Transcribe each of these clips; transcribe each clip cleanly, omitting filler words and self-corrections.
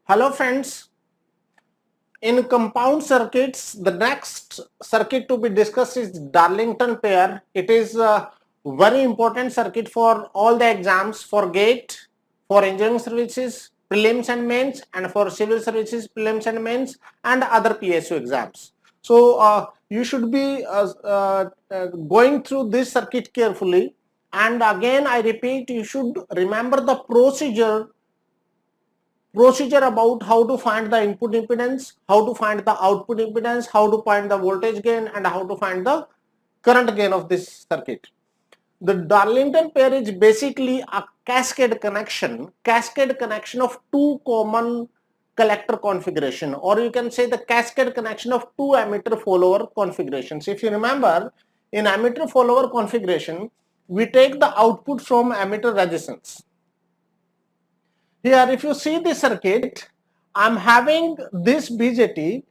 Hello friends, in compound circuits, the next circuit to be discussed is Darlington pair. It is a very important circuit for all the exams, for GATE, for engineering services, prelims and mains, and for civil services, prelims and mains, and other PSU exams. So you should be going through this circuit carefully, and again I repeat, you should remember the procedure about how to find the input impedance, how to find the output impedance, how to find the voltage gain, and how to find the current gain of this circuit. The Darlington pair is basically a cascade connection of two common collector configuration, or you can say the cascade connection of two emitter follower configurations. If you remember, in emitter follower configuration, we take the output from emitter resistance. Here, if you see the circuit, I'm having this BJT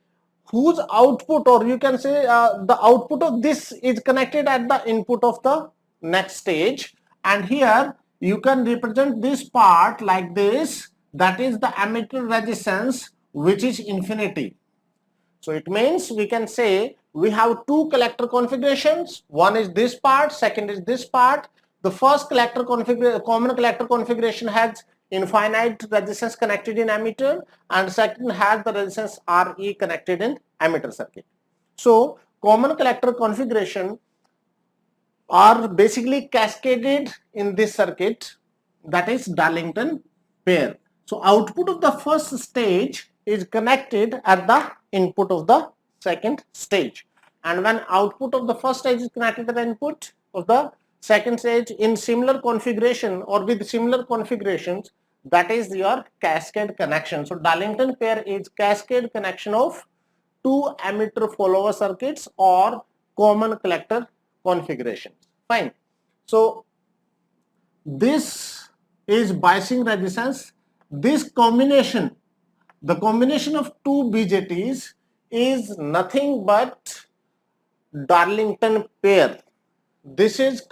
whose output, or you can say the output of this is connected at the input of the next stage. And here you can represent this part like this, that is the emitter resistance, which is infinity. So it means we can say we have two collector configurations. One is this part, second is this part. The first collector common collector configuration has infinite resistance connected in emitter, and second has the resistance Re connected in emitter circuit. So common collector configuration are basically cascaded in this circuit, that is Darlington pair. So output of the first stage is connected at the input of the second stage, and when output of the first stage is connected at the input of the second stage in similar configuration or with similar configurations, that is your cascade connection. So Darlington pair is cascade connection of two emitter follower circuits or common collector configurations. Fine. So this is biasing resistance. This combination, the combination of two BJTs is nothing but Darlington pair. This is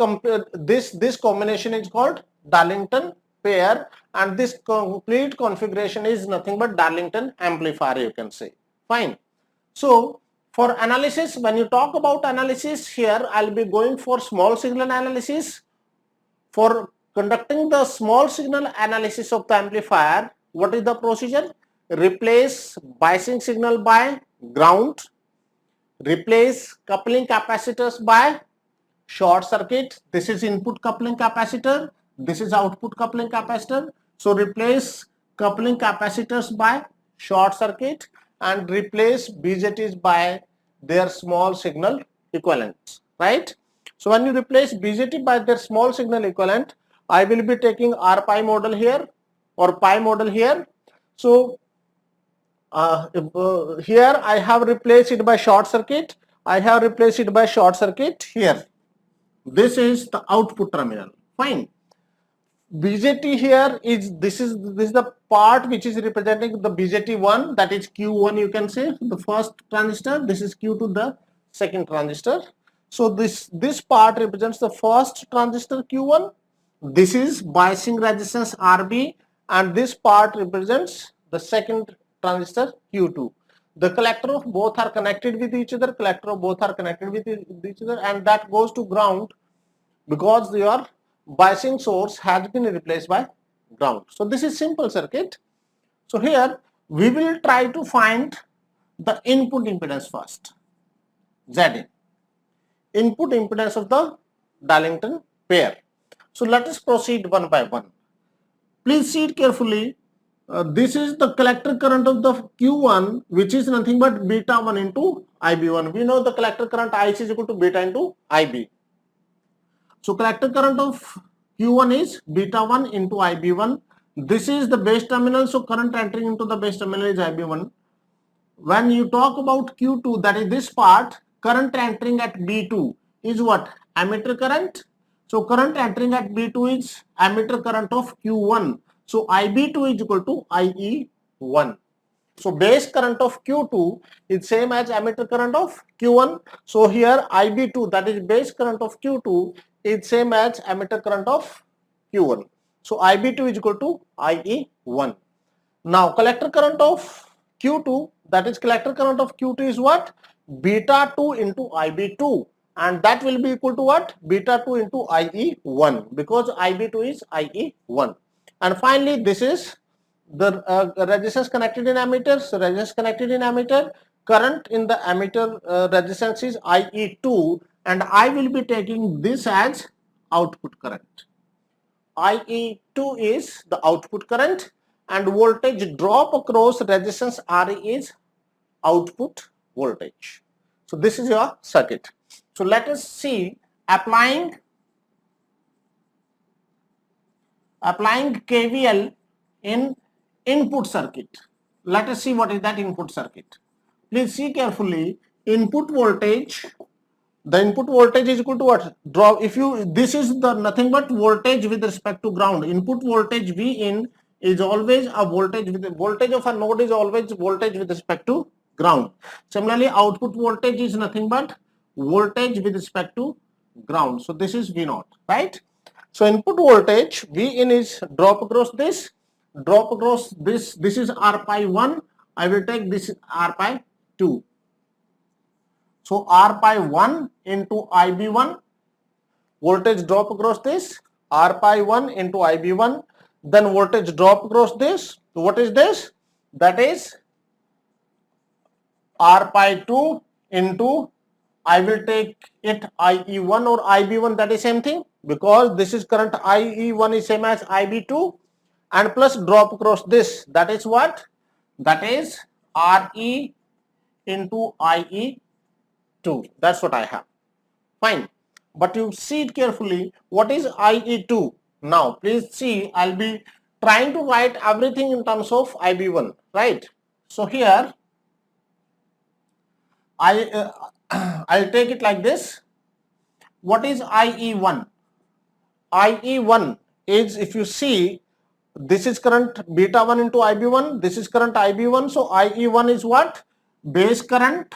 this combination is called Darlington pair, and this complete configuration is nothing but Darlington amplifier, you can say. Fine. So for analysis, when you talk about analysis, here I'll be going for small signal analysis. For conducting the small signal analysis of the amplifier, what is the procedure? Replace biasing signal by ground, replace coupling capacitors by short circuit. This is input coupling capacitor, this is output coupling capacitor. So replace coupling capacitors by short circuit and replace BJTs by their small signal equivalents, right? So when you replace BJT by their small signal equivalent, I will be taking R pi model here or pi model here. So here I have replaced it by short circuit. I have replaced it by short circuit here. This is the output terminal. Fine. BJT here is this is the part which is representing the BJT1, that is Q1, you can say the first transistor. This is Q2, the second transistor. So this part represents the first transistor Q1. This is biasing resistance RB, and this part represents the second transistor Q2. The collector of both are connected with each other. And that goes to ground because your biasing source has been replaced by ground. So this is simple circuit. So here we will try to find the input impedance first, Zin, input impedance of the Darlington pair. So let us proceed one by one. Please see it carefully. This is the collector current of the Q1, which is nothing but beta 1 into IB1. We know the collector current IC is equal to beta into IB. So collector current of Q1 is beta 1 into IB1. This is the base terminal, so current entering into the base terminal is IB1. When you talk about Q2, that is this part, current entering at B2 is what? Emitter current. So current entering at B2 is emitter current of Q1. So IB2 is equal to IE1. So base current of Q2 is same as emitter current of Q1. So here IB2, that is base current of Q2, is same as emitter current of Q1. So IB2 is equal to IE1. Now collector current of Q2, that is collector current of Q2 is what? Beta 2 into IB2, and that will be equal to what? Beta 2 into IE1, because IB2 is IE1. And finally this is the resistance connected in ammeter. So resistance connected in ammeter, current in the ammeter resistance is IE2, and I will be taking this as output current. IE2 is the output current, and voltage drop across resistance RE is output voltage. So this is your circuit. So let us see applying KVL in input circuit. Let us see what is that input circuit. Please see carefully. Input voltage, the input voltage is equal to what? Drop. If you, this is the nothing but voltage with respect to ground. Input voltage V in is always a voltage with the voltage of a node is always voltage with respect to ground. Similarly, output voltage is nothing but voltage with respect to ground. So this is V naught, right? So input voltage V in is drop across this, this is R pi 1. I will take this R pi 2. So R pi 1 into IB1, voltage drop across this, R pi 1 into IB1, then voltage drop across this. So what is this? That is R pi 2 into, I will take it IE1 or IB1, that is same thing, because this is current IE1 is same as IB2, and plus drop across this, that is what? That is RE into IE2. That's what I have. Fine. But you see it carefully. What is IE2? Now, please see, I'll be trying to write everything in terms of IB1, right? So here, I'll take it like this. What is IE1? IE1 is, if you see, this is current beta 1 into IB1, this is current IB1. So IE1 is what? Base current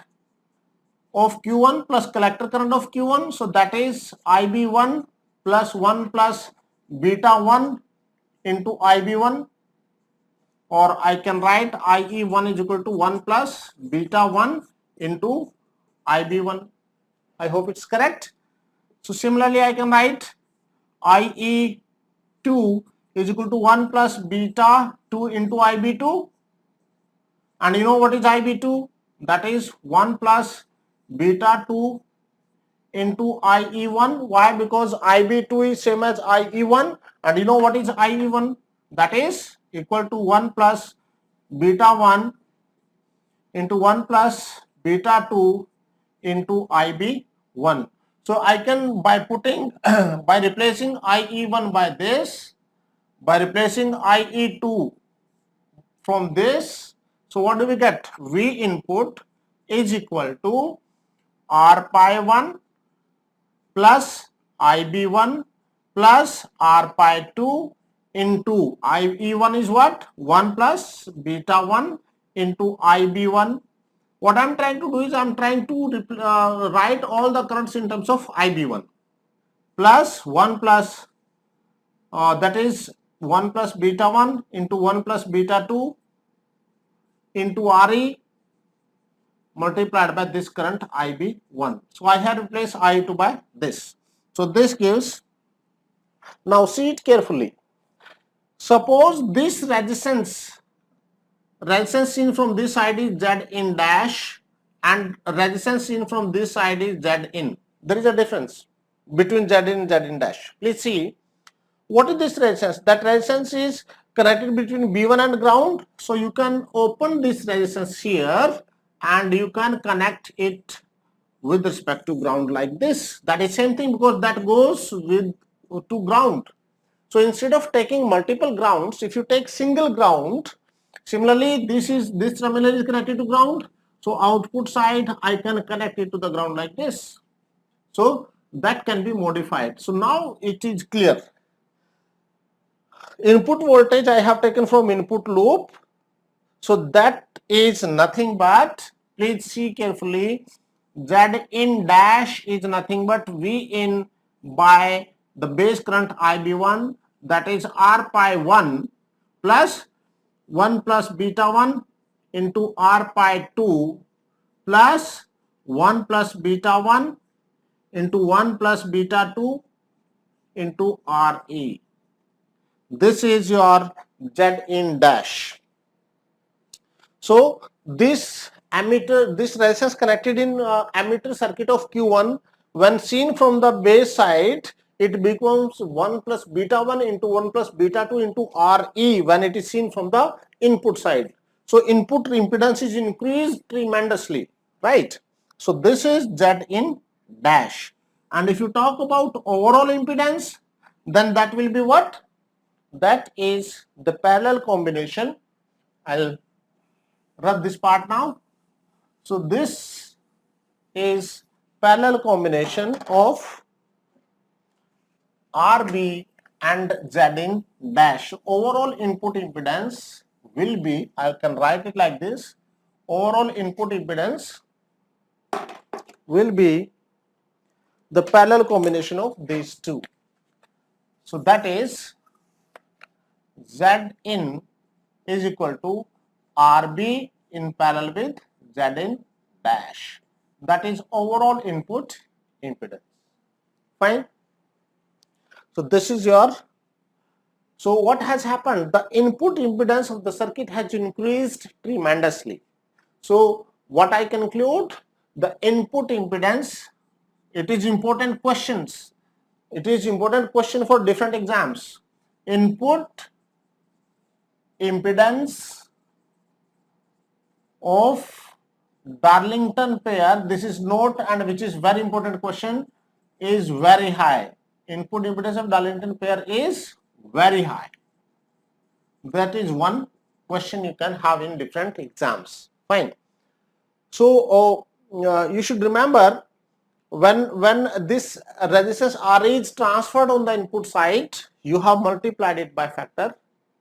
of Q1 plus collector current of Q1. So that is IB1 plus 1 plus beta 1 into IB1, or I can write IE1 is equal to 1 plus beta 1 into IB1. I hope it's correct. So similarly, I can write IE2 is equal to 1 plus beta 2 into IB2. And you know what is IB2? That is 1 plus beta 2 into IE1. Why? Because IB2 is same as IE1. And you know what is IE1? That is equal to 1 plus beta 1 into 1 plus beta 2 into IB1. So I can, by putting, by replacing IE1 by this, by replacing IE2 from this, so what do we get? V input is equal to R pi 1 plus IB1 plus R pi 2 into IE1 is what? 1 plus beta 1 into IB1. What I'm trying to do is I'm trying to write all the currents in terms of IB1 plus 1 plus that is 1 plus beta 1 into 1 plus beta 2 into RE multiplied by this current IB1. So I have replaced I2 by this. So this gives, now see it carefully. Suppose this resistance seen from this side is Z in dash and resistance seen from this side is Z in. There is a difference between Z in and Z in dash. Please see, what is this resistance? That resistance is connected between B1 and ground. So you can open this resistance here and you can connect it with respect to ground like this. That is same thing, because that goes with to ground. So instead of taking multiple grounds, if you take single ground, similarly this terminal is connected to ground. So output side I can connect it to the ground like this. So that can be modified. So now it is clear. Input voltage I have taken from input loop. So that is nothing but, please see carefully, Z in dash is nothing but V in by the base current IB1 that is R pi 1 plus 1 plus beta 1 into R pi 2 plus 1 plus beta 1 into 1 plus beta 2 into RE. This is your Z in dash. So this ammeter, this resistance connected in ammeter circuit of Q1, when seen from the base side, it becomes 1 plus beta 1 into 1 plus beta 2 into RE when it is seen from the input side. So input impedance is increased tremendously, right? So this is Z in dash. And if you talk about overall impedance, then that will be what? That is the parallel combination. I'll rub this part now. So this is parallel combination of RB and Zin dash. Overall input impedance will be, I can write it like this, overall input impedance will be the parallel combination of these two. So that is Zin is equal to RB in parallel with Zin dash. That is overall input impedance. Fine. So this is your, so what has happened? The input impedance of the circuit has increased tremendously. So what I conclude, the input impedance, it is important questions. It is important question for different exams. Input impedance of Darlington pair, this is note and which is very important question, is very high. Input impedance of Darlington pair is very high. That is one question you can have in different exams. Fine. So you should remember, when this resistance R is transferred on the input side, you have multiplied it by factor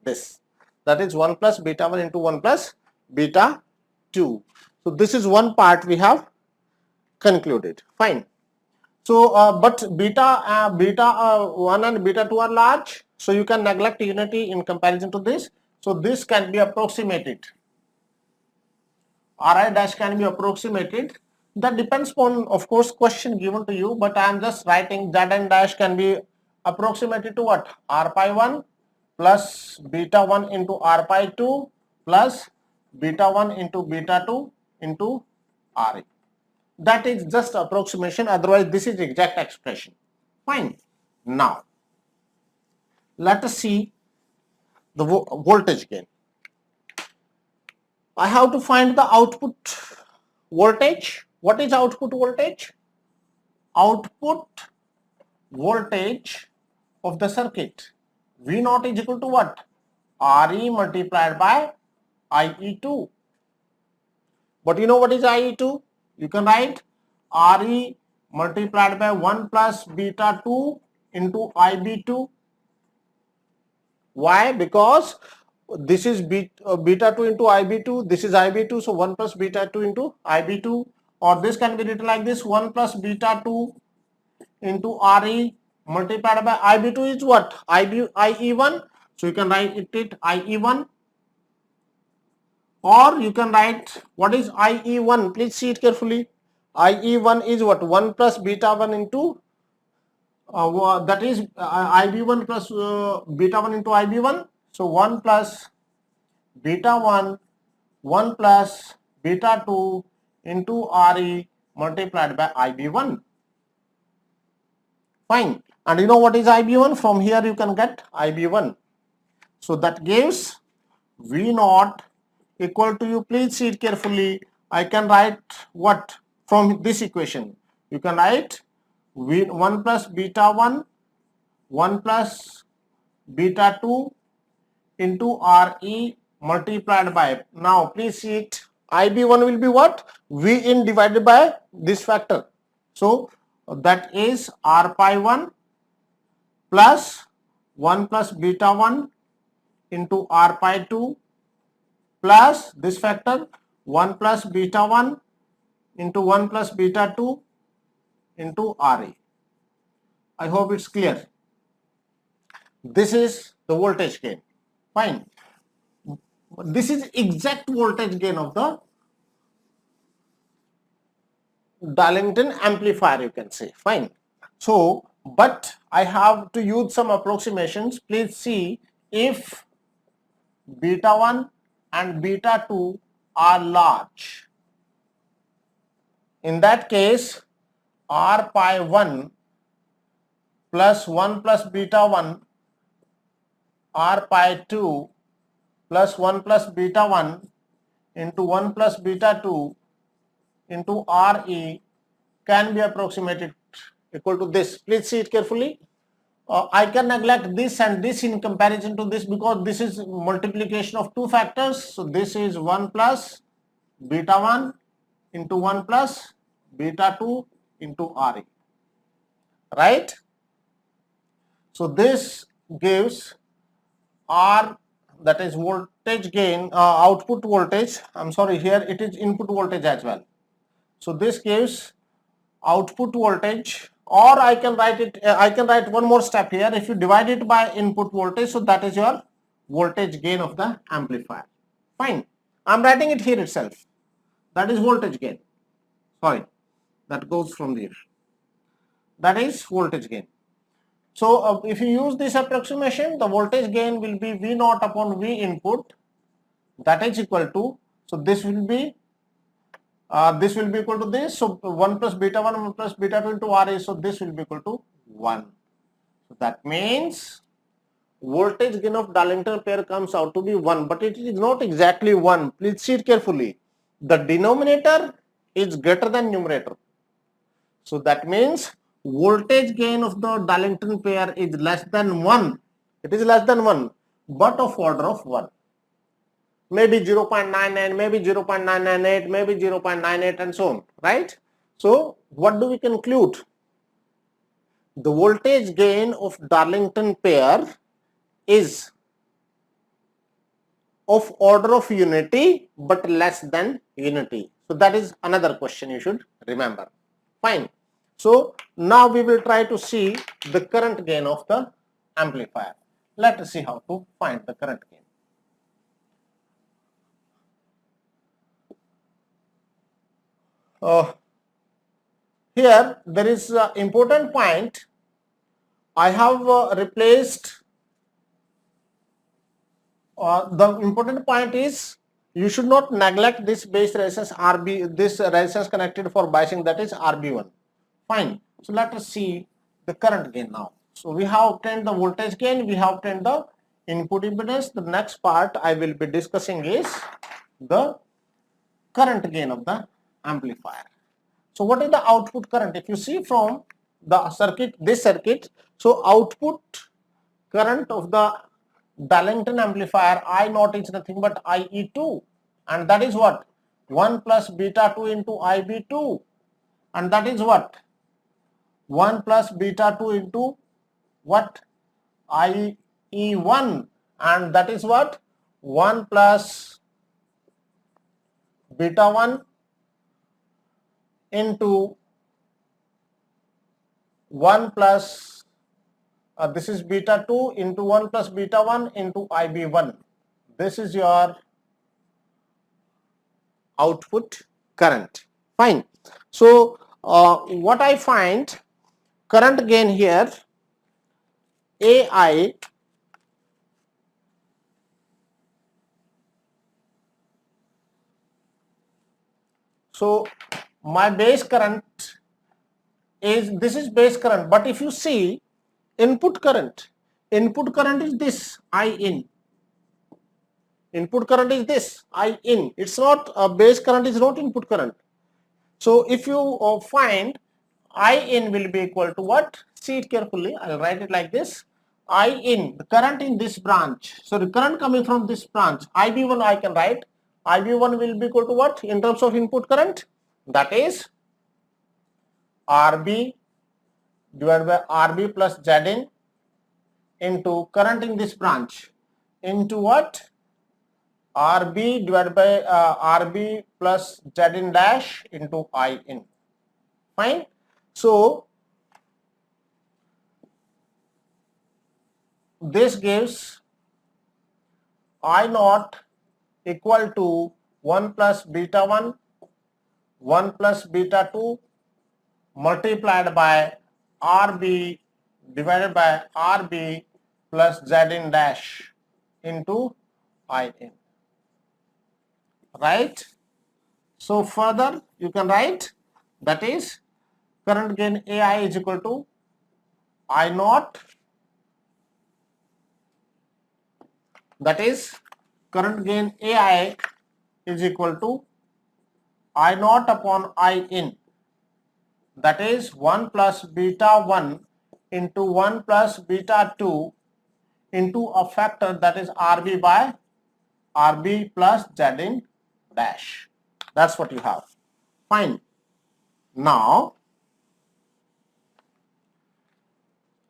this. That is 1 plus beta 1 into 1 plus beta 2. So this is one part we have concluded. Fine. So but beta 1 and beta 2 are large, so you can neglect unity in comparison to this. So this can be approximated. Ri dash can be approximated. That depends upon, of course, question given to you, but I am just writing Zn dash can be approximated to what? R pi 1 plus beta 1 into R pi 2 plus beta 1 into beta 2 into Re. That is just approximation, otherwise this is exact expression. Fine. Now let us see the voltage gain. I have to find the output voltage. What is output voltage? Output voltage of the circuit, V naught is equal to what? Re multiplied by IE2. But you know what is IE2? You can write Re multiplied by 1 plus beta 2 into IB2. Why? Because this is beta 2 into IB2, this is IB2, so 1 plus beta 2 into IB2, or this can be written like this, 1 plus beta 2 into Re multiplied by IB2 is what? IE1, so you can write it IE1, or you can write, what is IE1? Please see it carefully. IE1 is what? 1 plus beta 1 into that is IB1 plus beta 1 into IB1. So 1 plus beta 1, 1 plus beta 2 into Re multiplied by IB1. Fine. And you know what is IB1? From here you can get IB1. So that gives V naught equal to, you please see it carefully, I can write what from this equation? You can write V 1 plus beta 1, 1 plus beta 2 into Re multiplied by, now please see it, IB1 will be what? V in divided by this factor. So that is R pi 1 plus 1 plus beta 1 into R pi 2 plus this factor 1 plus beta 1 into 1 plus beta 2 into Re. I hope it's clear. This is the voltage gain. Fine. This is exact voltage gain of the Darlington amplifier, you can say. Fine. So, but I have to use some approximations. Please see, if beta 1 and beta 2 are large, in that case r pi 1 plus 1 plus beta 1 r pi 2 plus 1 plus beta 1 into 1 plus beta 2 into Re can be approximated equal to this. Please see it carefully. I can neglect this and this in comparison to this because this is multiplication of two factors. So this is 1 plus beta 1 into 1 plus beta 2 into Re, right? So this gives R, that is voltage gain, output voltage. I'm sorry, here it is input voltage as well. So this gives output voltage, or I can write it, I can write one more step here. If you divide it by input voltage, so that is your voltage gain of the amplifier. Fine. I'm writing it here itself. That is voltage gain. Sorry, that goes from there. That is voltage gain. So if you use this approximation, the voltage gain will be V naught upon V input. That is equal to, so this will be equal to this. So 1 plus beta 1, 1 plus beta 2 into Ra. So this will be equal to 1. So that means voltage gain of Darlington pair comes out to be 1, but it is not exactly 1. Please see it carefully. The denominator is greater than numerator. So that means voltage gain of the Darlington pair is less than 1. It is less than 1, but of order of 1. Maybe 0.99, maybe 0.998, maybe 0.98 and so on, right? So what do we conclude? The voltage gain of Darlington pair is of order of unity but less than unity. So that is another question you should remember. Fine. So now we will try to see the current gain of the amplifier. Let us see how to find the current gain. Here there is an important point. I have replaced, the important point is you should not neglect this base resistance RB, this resistance connected for biasing, that is RB1. Fine. So let us see the current gain now. So we have obtained the voltage gain, we have obtained the input impedance. The next part I will be discussing is the current gain of the amplifier. So what is the output current? If you see from the circuit, this circuit, so output current of the Darlington amplifier I naught is nothing but IE2, and that is what? 1 plus beta 2 into IB2, and that is what? 1 plus beta 2 into what? IE1, and that is what? 1 plus beta 1 into 1 plus this is beta 2 into 1 plus beta 1 into IB1. This is your output current. Fine. So what I find, current gain here, AI so my base current is, this is base current, but if you see input current is this I in. Input current is this I in. It's not base current is not input current. So if you find I in will be equal to what? See it carefully. I'll write it like this. I in, the current in this branch. So the current coming from this branch, IB1 I can write. IB1 will be equal to what in terms of input current? That is RB divided by RB plus Zin into current in this branch into what? RB divided by RB plus Zin dash into I in. Fine. So this gives I naught equal to 1 plus beta 1, 1 plus beta 2 multiplied by RB divided by RB plus Zin dash into In. Right? So further you can write that is current gain AI is equal to I naught, that is current gain AI is equal to I naught upon I in, that is 1 plus beta 1 into 1 plus beta 2 into a factor that is RB by RB plus Zin dash. That's what you have. Fine. Now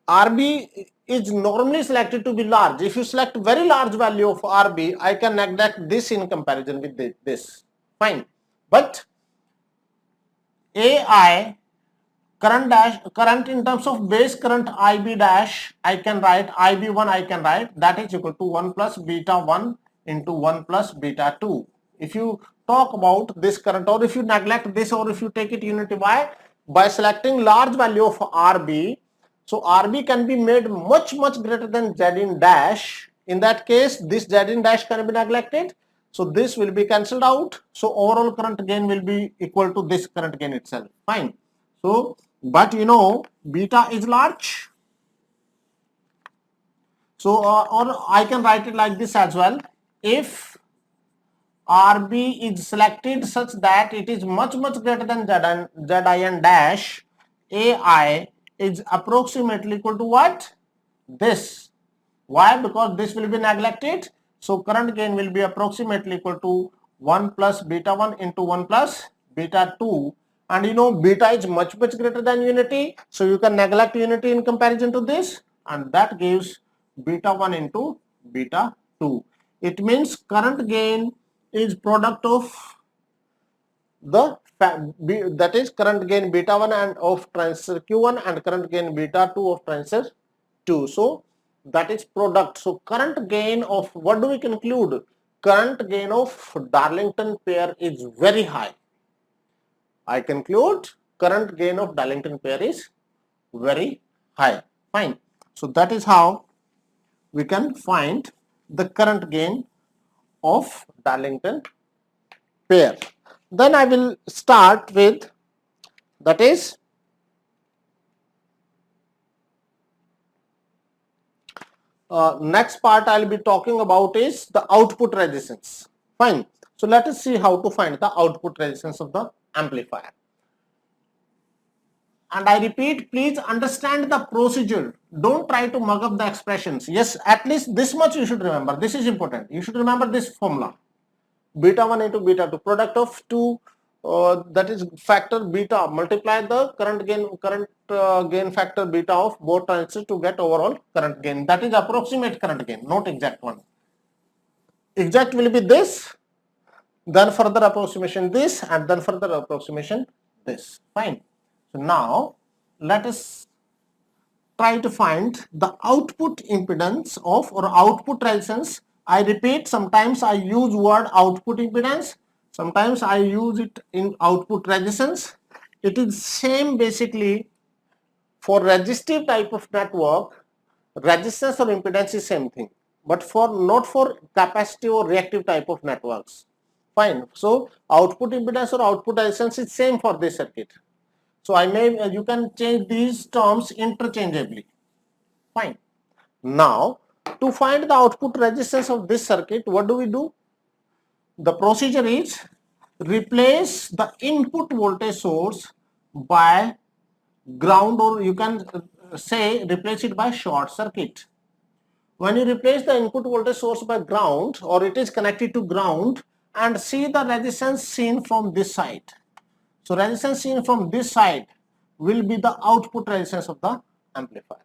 RB is normally selected to be large. If you select very large value of RB, I can neglect this in comparison with this. Fine. But AI current in terms of base current IB dash, I can write IB1, I can write that is equal to 1 plus beta 1 into 1 plus beta 2. If you talk about this current, or if you neglect this, or if you take it unity by selecting large value of RB, so RB can be made much greater than Zin dash. In that case, this Zin dash can be neglected. So this will be cancelled out. So overall current gain will be equal to this current gain itself. Fine. So, but you know, beta is large. So, or I can write it like this as well. If RB is selected such that it is much greater than Zin dash, AI is approximately equal to what? This. Why? Because this will be neglected. So current gain will be approximately equal to 1 plus beta 1 into 1 plus beta 2. And you know, beta is much greater than unity. So you can neglect unity in comparison to this. And that gives beta 1 into beta 2. It means current gain is product of the that is current gain beta 1 and of transistor Q1 and current gain beta 2 of transistor 2. So that is product. So current gain of, what do we conclude? Current gain of Darlington pair is very high. I conclude current gain of Darlington pair is very high. Fine. So that is how we can find the current gain of Darlington pair. Then I will start with, that is next part I'll be talking about is the output resistance. Fine. So let us see how to find the output resistance of the amplifier. And I repeat, please understand the procedure. Don't try to mug up the expressions. Yes, at least this much you should remember. This is important. You should remember this formula. Beta 1 into beta 2, product of two, that is factor beta, multiply the current gain factor beta of both transistors to get overall current gain. That is approximate current gain, not exact one. Exact will be this, then further approximation this, and then further approximation this. Fine. So now let us try to find the output impedance of, or output resistance. I repeat, sometimes I use word output impedance, sometimes I use it in output resistance. It is same basically for resistive type of network. Resistance or impedance is same thing, but for not for capacitive or reactive type of networks. Fine. So output impedance or output resistance is same for this circuit. So you can change these terms interchangeably. Fine. Now to find the output resistance of this circuit, what do we do? The procedure is replace the input voltage source by ground, or you can say replace it by short circuit. When you replace the input voltage source by ground, or it is connected to ground, and see the resistance seen from this side. So resistance seen from this side will be the output resistance of the amplifier.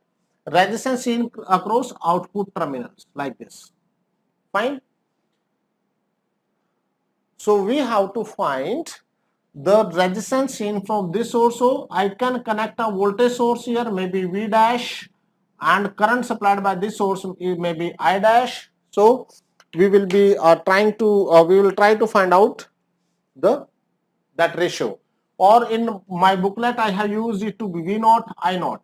Resistance seen across output terminals like this. Fine. So we have to find the resistance seen from this source. So I can connect a voltage source here, maybe V dash, and current supplied by this source may be I dash. So we will be we will try to find out that ratio, or in my booklet I have used it to be V naught I naught.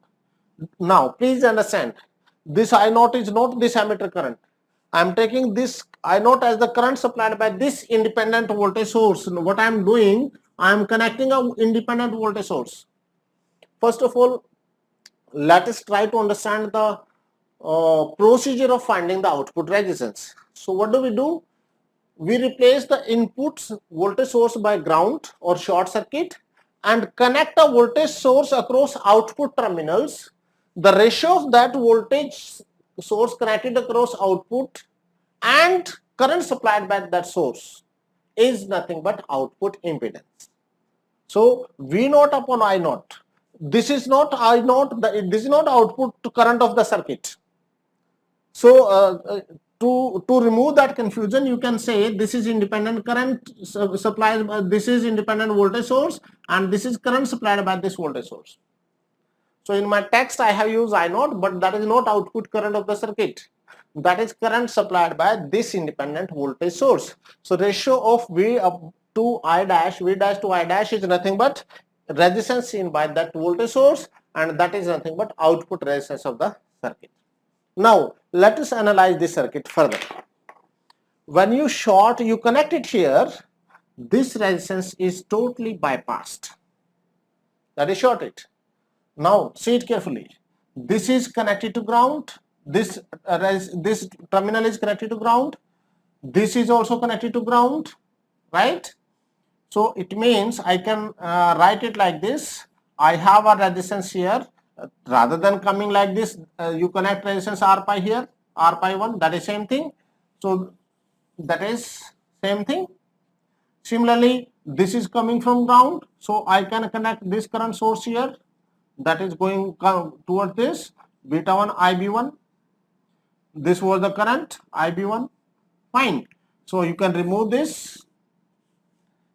Now please understand, this I naught is not this ammeter current. I am taking this I naught as the current supplied by this independent voltage source. What I am doing, I am connecting a independent voltage source. First of all, let us try to understand the procedure of finding the output resistance. So what do? We replace the input voltage source by ground or short circuit and connect a voltage source across output terminals. The ratio of that voltage source connected across output and current supplied by that source is nothing but output impedance. So V naught upon I naught. This is not I naught. This is not output current of the circuit. So to remove that confusion, you can say this is independent current supplied by this is independent voltage source, and this is current supplied by this voltage source. So in my text I have used I naught, but that is not output current of the circuit. That is current supplied by this independent voltage source. So ratio of V up to I dash, V dash to I dash is nothing but resistance seen by that voltage source, and that is nothing but output resistance of the circuit. Now let us analyze this circuit further. When you short, you connect it here, this resistance is totally bypassed. That is shorted. Now see it carefully. This is connected to ground. This terminal is connected to ground. This is also connected to ground, right? So it means I can write it like this. I have a resistance here. Rather than coming like this, you connect resistance R pi here, R pi 1, that is same thing. So that is same thing. Similarly, this is coming from ground, so I can connect this current source here, that is going towards this beta 1 IB1. This was the current IB1. Fine. So you can remove this.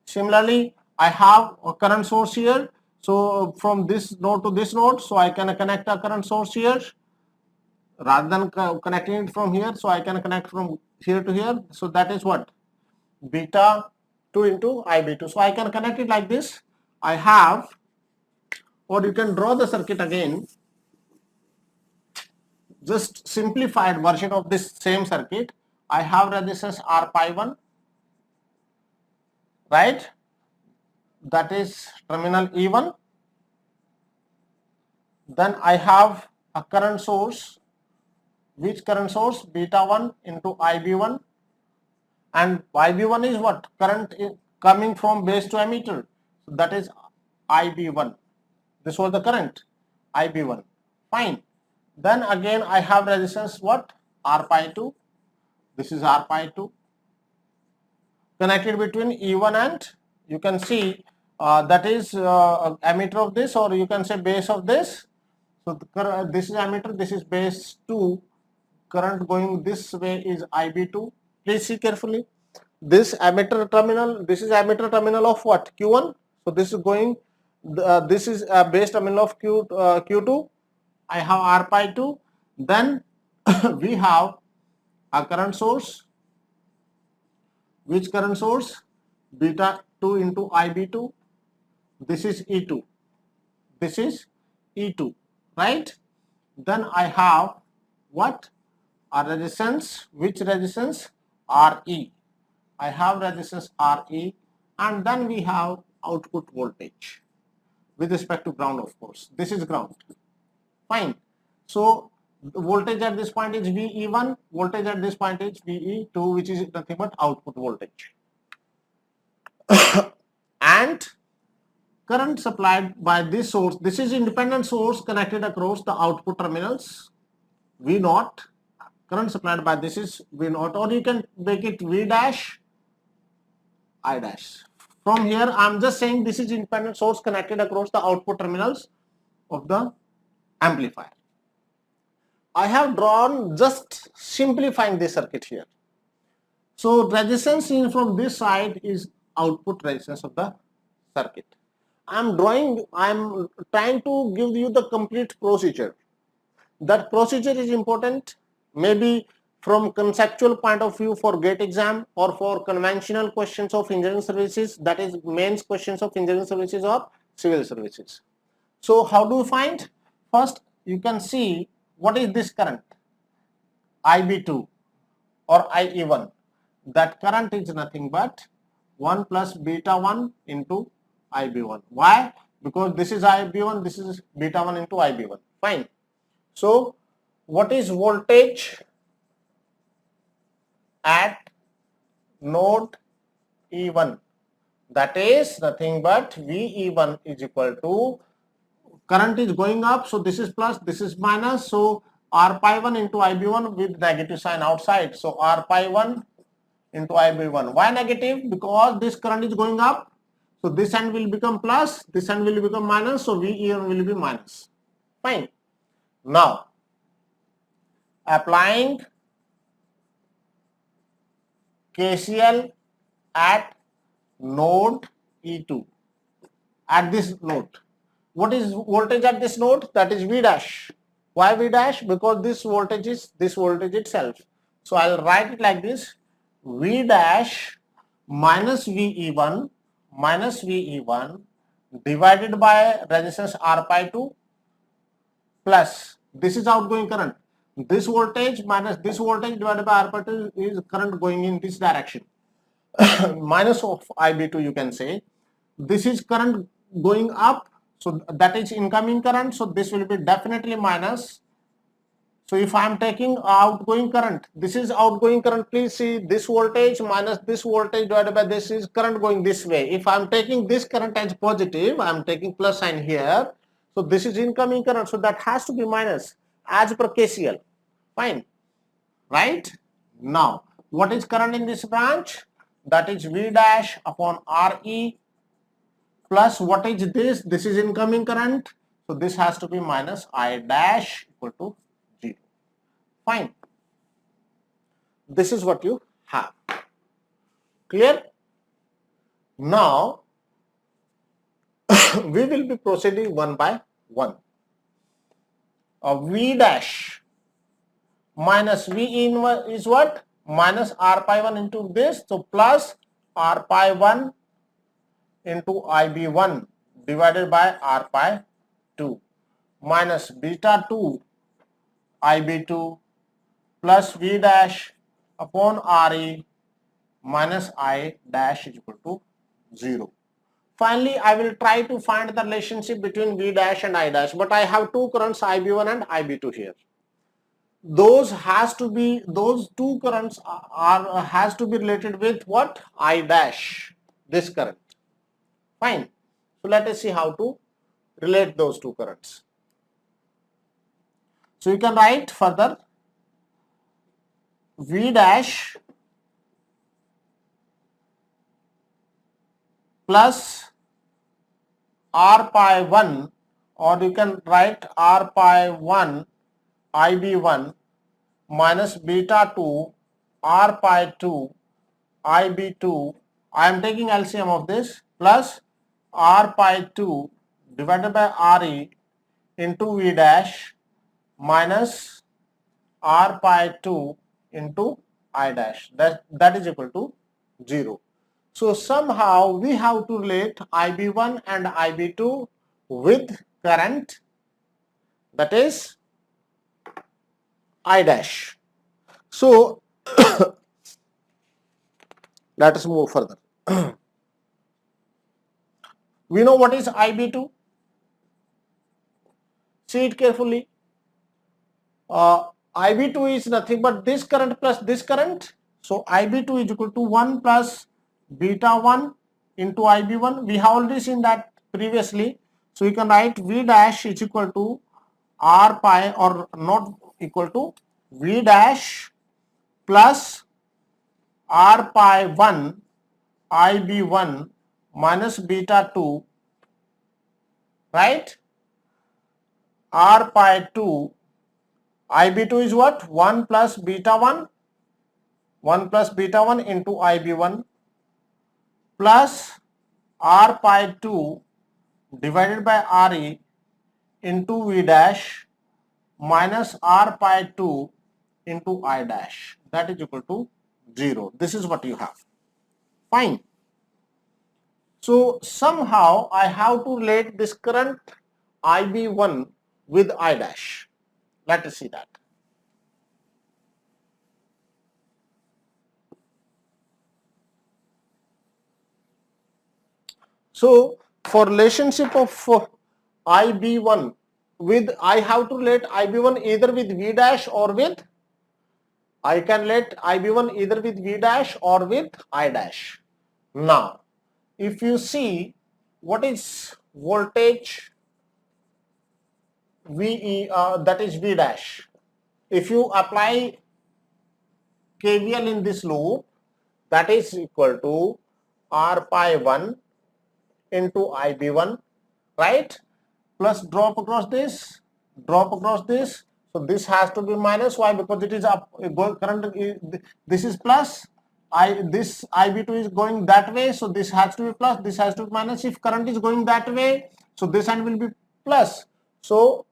Similarly, I have a current source here. So from this node to this node, so I can connect a current source here. Rather than connecting it from here, so I can connect from here to here. So that is what? Beta 2 into IB2. So I can connect it like this. I have, or you can draw the circuit again. Just simplified version of this same circuit. I have resistance R pi 1, right? That is terminal E1. Then I have a current source. Which current source? Beta 1 into IB1. And IB1 is what? Current coming from base to emitter. So that is IB1. This was the current, IB1. Fine. Then again I have resistance what? R pi 2. This is R pi 2. Connected between E1 and, you can see that is emitter of this, or you can say base of this. So this is emitter, this is base 2. Current going this way is IB2. Please see carefully. This emitter terminal, this is emitter terminal of what? Q1. So this is going, this is base terminal of Q2. I have R pi 2. Then we have a current source. Which current source? Beta 2 into IB2. This is E2. This is E2, right? Then I have what? A resistance. Which resistance? RE. I have resistance RE, and then we have output voltage with respect to ground, of course. This is ground. Fine. So the voltage at this point is VE1, voltage at this point is VE2, which is nothing but output voltage. And current supplied by this source, this is independent source connected across the output terminals, V0. Current supplied by this is V0, or you can make it V dash I dash. From here I am just saying this is independent source connected across the output terminals of the amplifier. I have drawn, just simplifying this circuit here. So resistance seen from this side is output resistance of the circuit. I am trying to give you the complete procedure. That procedure is important, maybe from conceptual point of view for GATE exam or for conventional questions of engineering services, that is mains questions of engineering services or civil services. So how do you find? First, you can see what is this current, IB2 or IE1. That current is nothing but 1 plus beta 1 into IB1. Why? Because this is IB1, this is beta 1 into IB1. Fine. So what is voltage at node E1? That is nothing but VE1 is equal to, current is going up, so this is plus, this is minus, so R pi 1 into IB1 with negative sign outside. So R pi 1 into IB1. Why negative? Because this current is going up, so this end will become plus, this end will become minus, so VE1 will be minus. Fine. Now, applying KCL at node E2, at this node. What is voltage at this node? That is V dash. Why V dash? Because this voltage is this voltage itself. So I'll write it like this: V dash minus VE1 divided by resistance R pi 2 plus, this is outgoing current. This voltage minus this voltage divided by R pi 2 is current going in this direction. Minus of IB2, you can say. This is current going up, so that is incoming current, so this will be definitely minus. So if I am taking outgoing current, this is outgoing current, please see this voltage minus this voltage divided by this is current going this way. If I am taking this current as positive, I am taking plus sign here, so this is incoming current, so that has to be minus as per KCL. Fine, right? Now, what is current in this branch? That is V dash upon RE plus what is this? This is incoming current. So this has to be minus I dash equal to 0. Fine. This is what you have. Clear? Now, we will be proceeding one by one. V dash minus V in is what? Minus R pi 1 into this. So plus R pi 1 into IB1 divided by R pi 2 minus beta 2 IB2 plus V dash upon RE minus I dash is equal to 0. Finally, I will try to find the relationship between V dash and I dash, but I have two currents IB1 and IB2 here. Those two currents has to be related with what? I dash, this current. Fine. So let us see how to relate those two currents. So you can write further V dash plus R pi 1, or you can write R pi 1 IB1 minus beta 2 R pi 2 IB2. I am taking LCM of this plus R pi 2 divided by RE into V dash minus R pi 2 into I dash. That is equal to 0. So somehow we have to relate IB1 and IB2 with current, that is I dash. So let us move further. We know what is IB2. See it carefully. IB2 is nothing but this current plus this current. So IB2 is equal to 1 plus beta 1 into IB1. We have already seen that previously. So you can write V dash is equal to R pi, or not equal to, V dash plus R pi 1 IB1 minus beta 2, right? R pi 2 IB2 is what? 1 plus beta 1, 1 plus beta 1 into IB1 plus R pi 2 divided by RE into V dash minus r pi 2 into I dash, that is equal to 0. This is what you have. Fine. So somehow I have to relate this current IB1 with I dash. Let us see that. So for relationship of IB1 with, I have to relate IB1 either with V dash or with, I can let IB1 either with V dash or with I dash. Now, if you see what is voltage VE, that is V dash. If you apply KVL in this loop, that is equal to R pi 1 into IB1, right? Plus drop across this, drop across this. So this has to be minus. Why? Because it is up, current, this is plus. This IB2 is going that way, so this has to be plus, this has to be minus. If current is going that way, so this end will be plus. So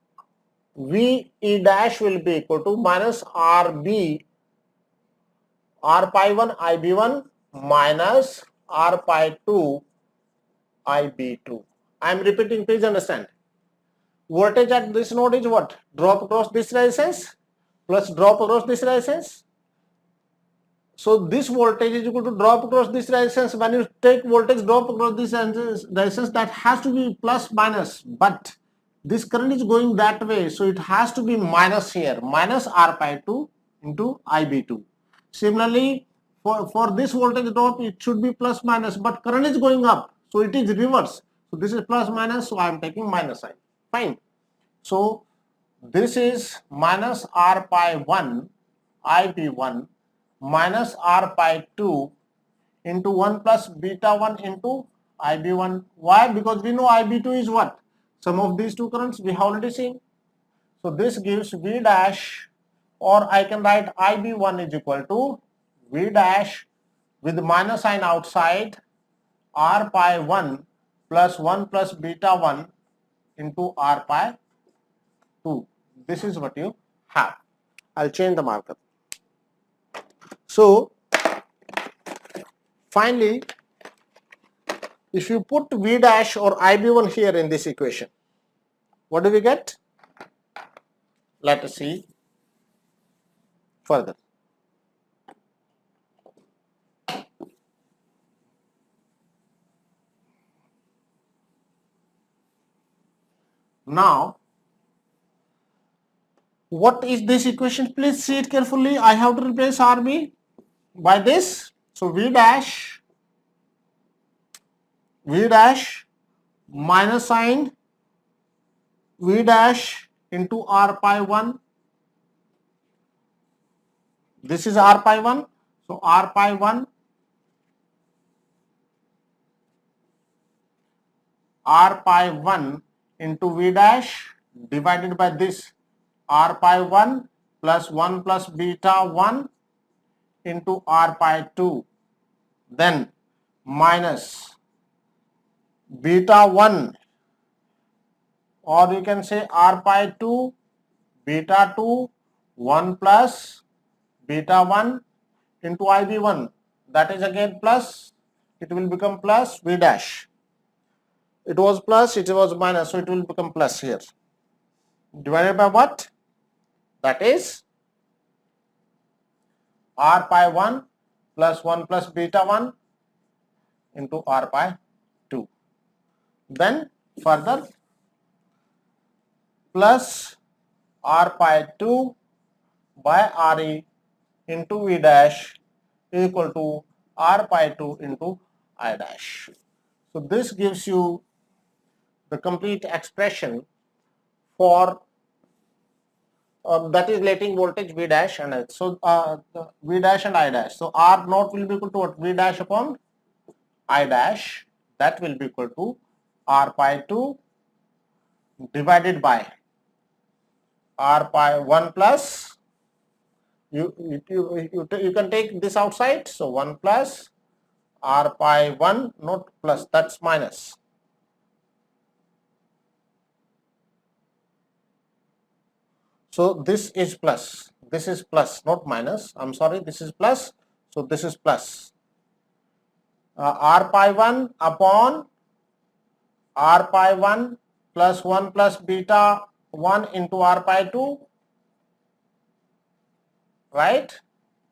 VE dash will be equal to minus RB, R pi 1 IB1 minus R pi 2 IB2. I am repeating, please understand. Voltage at this node is what? Drop across this resistance plus drop across this resistance. So this voltage is equal to drop across this resistance. When you take voltage drop across this resistance, that has to be plus minus, but this current is going that way, so it has to be minus here, minus R pi 2 into IB2. Similarly, for this voltage drop, it should be plus minus, but current is going up, so it is reverse. So this is plus minus, so I am taking minus sign. Fine. So this is minus R pi 1 IB1 minus R pi 2 into 1 plus beta 1 into IB1. Why? Because we know IB2 is what? Sum of these two currents we have already seen. So this gives V dash, or I can write IB1 is equal to V dash with minus sign outside R pi 1 plus 1 plus beta 1 into R pi 2. This is what you have. I'll change the marker. So finally, if you put V dash or IB1 here in this equation, what do we get? Let us see further. Now, what is this equation? Please see it carefully. I have to replace RB by this. So V dash minus sign V dash into R pi 1. This is R pi 1. So R pi 1 into V dash divided by this R pi 1 plus 1 plus beta 1 into R pi 2, then minus beta 1, or you can say R pi 2 beta 2 1 plus beta 1 into IB1, that is again plus, it will become plus V dash. It was plus, it was minus, so it will become plus here. Divided by what? That is R pi 1 plus 1 plus beta 1 into R pi 2. Then further plus R pi 2 by RE into V dash equal to R pi 2 into I dash. So this gives you the complete expression for that is relating voltage V dash and I. So V dash and I dash. So R naught will be equal to what? V dash upon I dash, that will be equal to R pi 2 divided by R pi 1 plus, you can take this outside, so 1 plus R pi 1, not plus, that's minus. So this is plus, not minus. I'm sorry, this is plus. So this is plus. R pi 1 upon R pi 1 plus 1 plus beta 1 into R pi 2, right?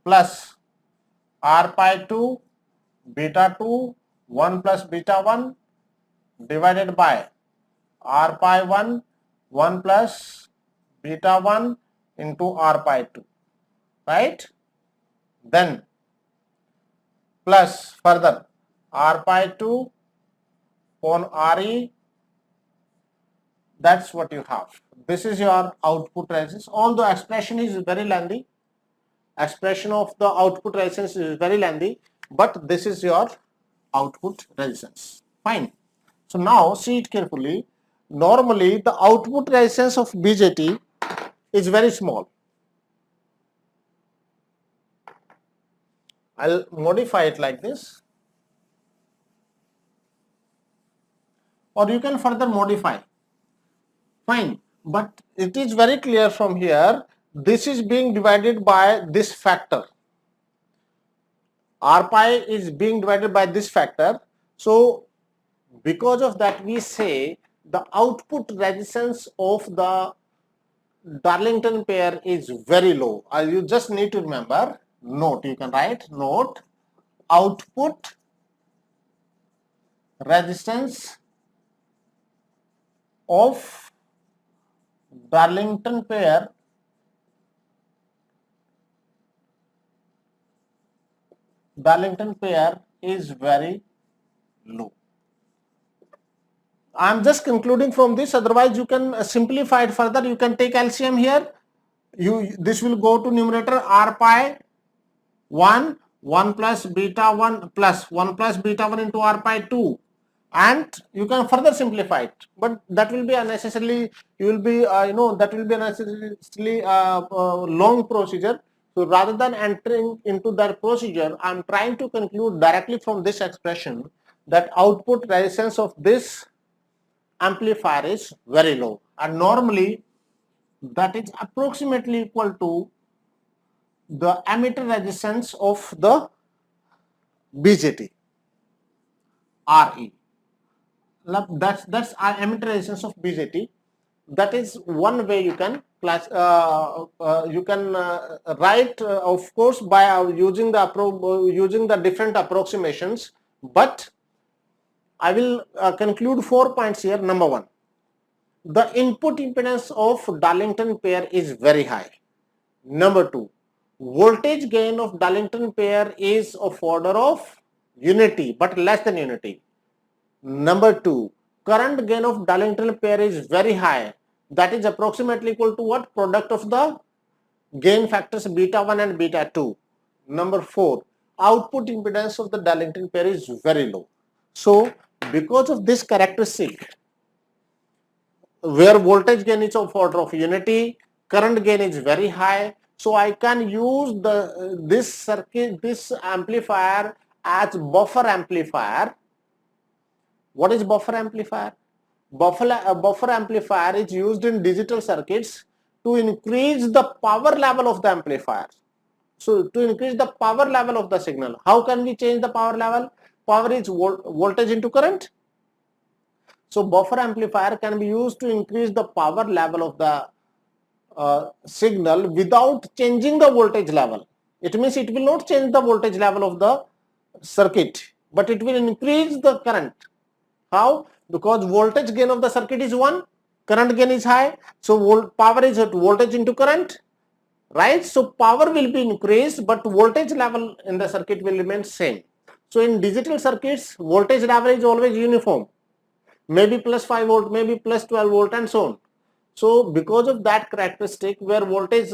Plus R pi 2 beta 2 1 plus beta 1 divided by R pi 1 1 plus beta 1 into R pi 2, right? Then plus further R pi 2 upon Re, that's what you have. This is your output resistance. Although expression is very lengthy, expression of the output resistance is very lengthy, but this is your output resistance. Fine. So now see it carefully. Normally the output resistance of BJT is very small. I'll modify it like this, or you can further modify. Fine, but it is very clear from here, this is being divided by this factor. R pi is being divided by this factor. So because of that, we say the output resistance of the Darlington pair is very low. You just need to remember, note, you can write note, output resistance of Darlington pair is very low. I'm just concluding from this, otherwise you can simplify it further. You can take LCM here. This will go to numerator R pi 1 plus beta 1 plus 1 plus beta 1 into R pi 2, and you can further simplify it, but that will be unnecessarily, you will be that will be unnecessarily long procedure. So rather than entering into that procedure, I'm trying to conclude directly from this expression that output resistance of this amplifier is very low, and normally that is approximately equal to the emitter resistance of the BJT, RE. That's our emitter resistance of BJT. That is one way you can class. You can write, of course, by using the different approximations. But I will conclude 4 points here. Number 1, the input impedance of Darlington pair is very high. Number 2, voltage gain of Darlington pair is of order of unity but less than unity. Number 2, current gain of Darlington pair is very high. That is approximately equal to what? Product of the gain factors beta 1 and beta 2. Number 4, output impedance of the Darlington pair is very low. So because of this characteristic, where voltage gain is of order of unity, current gain is very high, so I can use this amplifier as buffer amplifier. What is buffer amplifier? Buffer amplifier is used in digital circuits to increase the power level of the amplifier. So to increase the power level of the signal, how can we change the power level? Power is voltage into current. So buffer amplifier can be used to increase the power level of the signal without changing the voltage level. It means it will not change the voltage level of the circuit, but it will increase the current. How? Because voltage gain of the circuit is 1, current gain is high, so power is voltage into current, right? So power will be increased, but voltage level in the circuit will remain same. So in digital circuits, voltage level is always uniform, maybe plus 5 volt, maybe plus 12 volt, and so on. So because of that characteristic, where voltage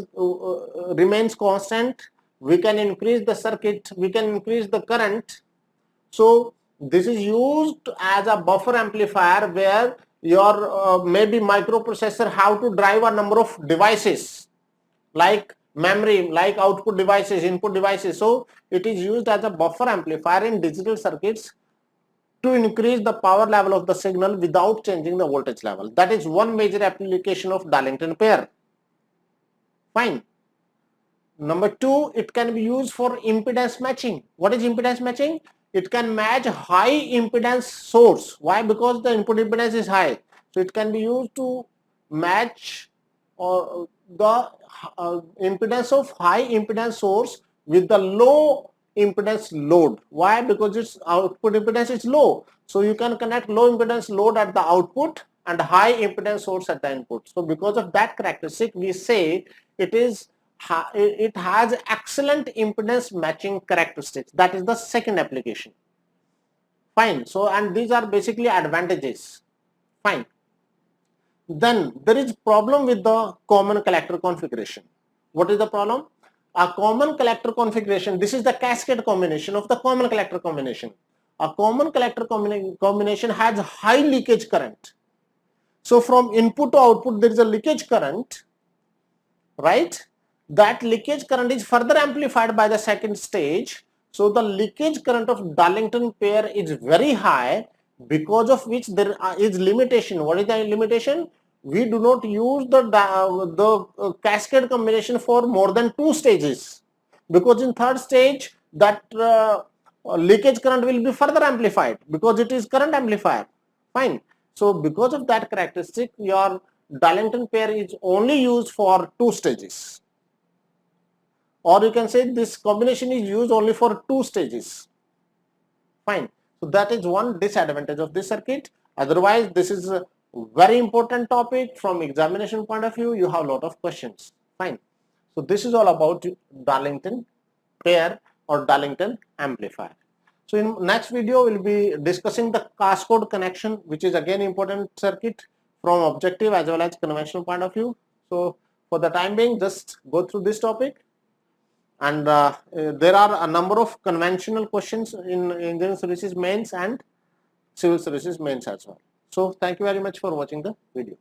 remains constant, we can increase the circuit, we can increase the current. So this is used as a buffer amplifier, where your maybe microprocessor have to drive a number of devices like memory, like output devices, input devices. So it is used as a buffer amplifier in digital circuits to increase the power level of the signal without changing the voltage level. That is one major application of Darlington pair. Fine. Number two, it can be used for impedance matching. What is impedance matching? It can match high impedance source. Why? Because the input impedance is high. So it can be used to match the impedance of high impedance source with the low impedance load. Why? Because its output impedance is low. So you can connect low impedance load at the output and high impedance source at the input. So because of that characteristic, we say it has excellent impedance matching characteristics. That is the second application. Fine. So, and these are basically advantages. Fine. Then there is problem with the common collector configuration. What is the problem? A common collector configuration, this is the cascade combination of the common collector combination. A common collector combination has high leakage current. So from input to output there is a leakage current, right? That leakage current is further amplified by the second stage. So the leakage current of Darlington pair is very high, because of which there is limitation. What is the limitation? We do not use the cascade combination for more than 2 stages, because in third stage that leakage current will be further amplified because it is current amplifier. Fine. So because of that characteristic, your Darlington pair is only used for 2 stages, or you can say this combination is used only for 2 stages. Fine. So that is one disadvantage of this circuit. Otherwise, this is a very important topic from examination point of view. You have a lot of questions. Fine. So this is all about Darlington pair or Darlington amplifier. So in next video, we'll be discussing the cascode connection, which is again important circuit from objective as well as conventional point of view. So for the time being, just go through this topic. And there are a number of conventional questions in engineering services mains and civil services mains as well. So thank you very much for watching the video.